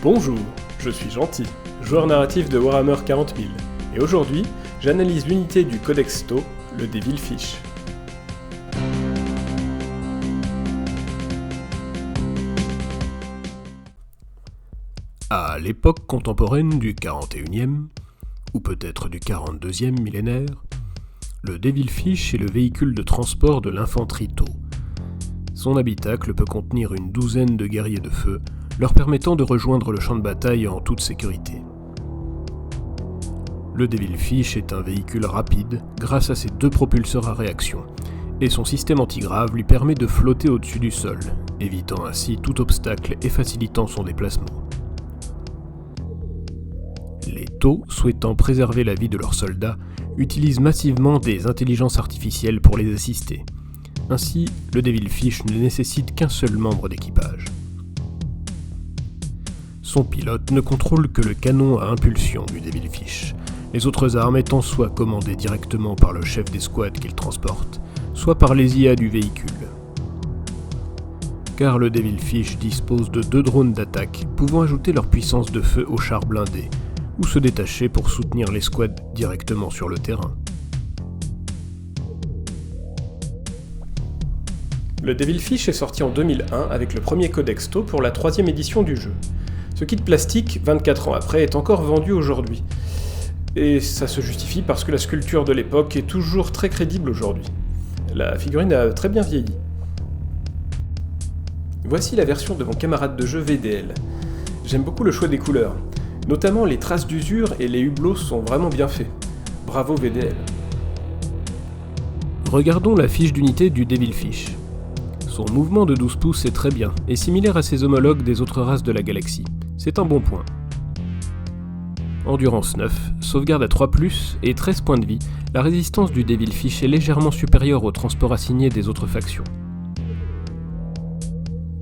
Bonjour, je suis Gentil, joueur narratif de Warhammer 40 000, et aujourd'hui, j'analyse l'unité du Codex Tau, le Devilfish. À l'époque contemporaine du 41e, ou peut-être du 42e millénaire, le Devilfish est le véhicule de transport de l'infanterie Tau. Son habitacle peut contenir une douzaine de guerriers de feu, leur permettant de rejoindre le champ de bataille en toute sécurité. Le Devilfish est un véhicule rapide grâce à ses deux propulseurs à réaction, et son système antigrave lui permet de flotter au-dessus du sol, évitant ainsi tout obstacle et facilitant son déplacement. Les Tau, souhaitant préserver la vie de leurs soldats, utilisent massivement des intelligences artificielles pour les assister. Ainsi, le Devilfish ne nécessite qu'un seul membre d'équipage. Son pilote ne contrôle que le canon à impulsion du Devilfish, les autres armes étant soit commandées directement par le chef d'escouade qu'il transporte, soit par les IA du véhicule. Car le Devilfish dispose de 2 drones d'attaque pouvant ajouter leur puissance de feu aux chars blindés, ou se détacher pour soutenir l'escouade directement sur le terrain. Le Devilfish est sorti en 2001 avec le premier Codex Tau pour la 3e édition du jeu. Ce kit plastique, 24 ans après, est encore vendu aujourd'hui. Et ça se justifie parce que la sculpture de l'époque est toujours très crédible aujourd'hui. La figurine a très bien vieilli. Voici la version de mon camarade de jeu VDL. J'aime beaucoup le choix des couleurs. Notamment les traces d'usure et les hublots sont vraiment bien faits. Bravo VDL. Regardons la fiche d'unité du Devilfish. Son mouvement de 12 pouces est très bien, et similaire à ses homologues des autres races de la galaxie. C'est un bon point. Endurance 9, sauvegarde à 3+, et 13 points de vie, la résistance du Devilfish est légèrement supérieure au transport assigné des autres factions.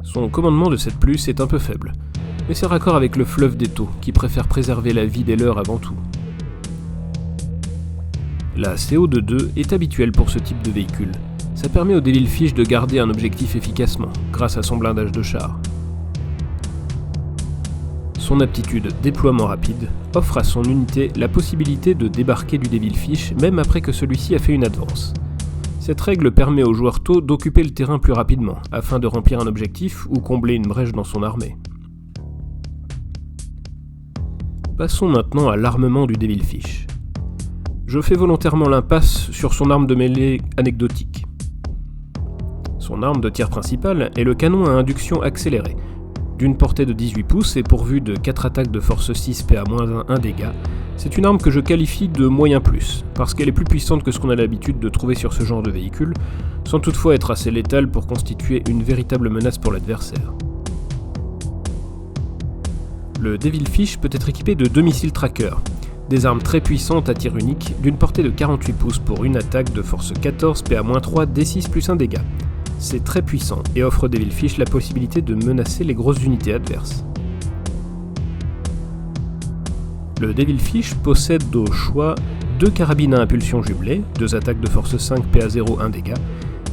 Son commandement de 7+, est un peu faible, mais c'est raccord avec le fleuve des Tau, qui préfère préserver la vie des leurs avant tout. La CO de 2 est habituelle pour ce type de véhicule. Ça permet au Devilfish de garder un objectif efficacement, grâce à son blindage de char. Son aptitude déploiement rapide offre à son unité la possibilité de débarquer du Devilfish même après que celui-ci a fait une advance. Cette règle permet au joueur Tau d'occuper le terrain plus rapidement, afin de remplir un objectif ou combler une brèche dans son armée. Passons maintenant à l'armement du Devilfish. Je fais volontairement l'impasse sur son arme de mêlée anecdotique. Son arme de tir principale est le canon à induction accélérée, d'une portée de 18 pouces et pourvu de 4 attaques de force 6 PA-1 dégâts. C'est une arme que je qualifie de moyen plus, parce qu'elle est plus puissante que ce qu'on a l'habitude de trouver sur ce genre de véhicule, sans toutefois être assez létale pour constituer une véritable menace pour l'adversaire. Le Devilfish peut être équipé de 2 missiles trackers, des armes très puissantes à tir unique, d'une portée de 48 pouces pour une attaque de force 14 PA-3 D6 plus 1 dégât. C'est très puissant et offre au Devilfish la possibilité de menacer les grosses unités adverses. Le Devilfish possède au choix 2 carabines à impulsion jumelées, 2 attaques de force 5 PA-0 1 dégât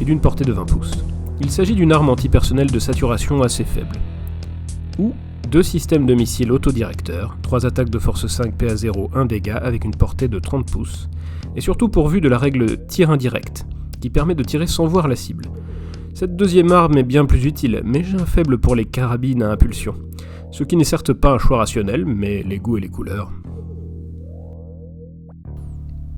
et d'une portée de 20 pouces. Il s'agit d'une arme antipersonnelle de saturation assez faible. Ou 2 systèmes de missiles autodirecteurs, 3 attaques de force 5 PA-0 1 dégât avec une portée de 30 pouces, et surtout pourvu de la règle tir indirect, qui permet de tirer sans voir la cible. Cette deuxième arme est bien plus utile, mais j'ai un faible pour les carabines à impulsion, ce qui n'est certes pas un choix rationnel, mais les goûts et les couleurs.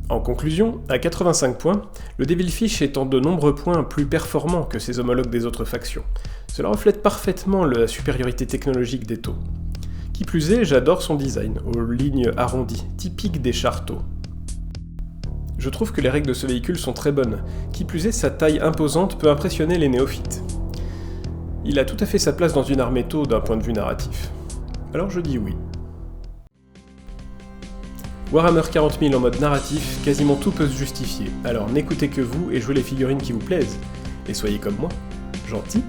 En conclusion, à 85 points, le Devilfish est en de nombreux points plus performant que ses homologues des autres factions. Cela reflète parfaitement la supériorité technologique des Tau. Qui plus est, j'adore son design, aux lignes arrondies, typiques des chars Tau. Je trouve que les règles de ce véhicule sont très bonnes. Qui plus est, sa taille imposante peut impressionner les néophytes. Il a tout à fait sa place dans une armée Tau d'un point de vue narratif. Alors je dis oui. Warhammer 40 000 en mode narratif, quasiment tout peut se justifier, alors n'écoutez que vous et jouez les figurines qui vous plaisent. Et soyez comme moi, gentils.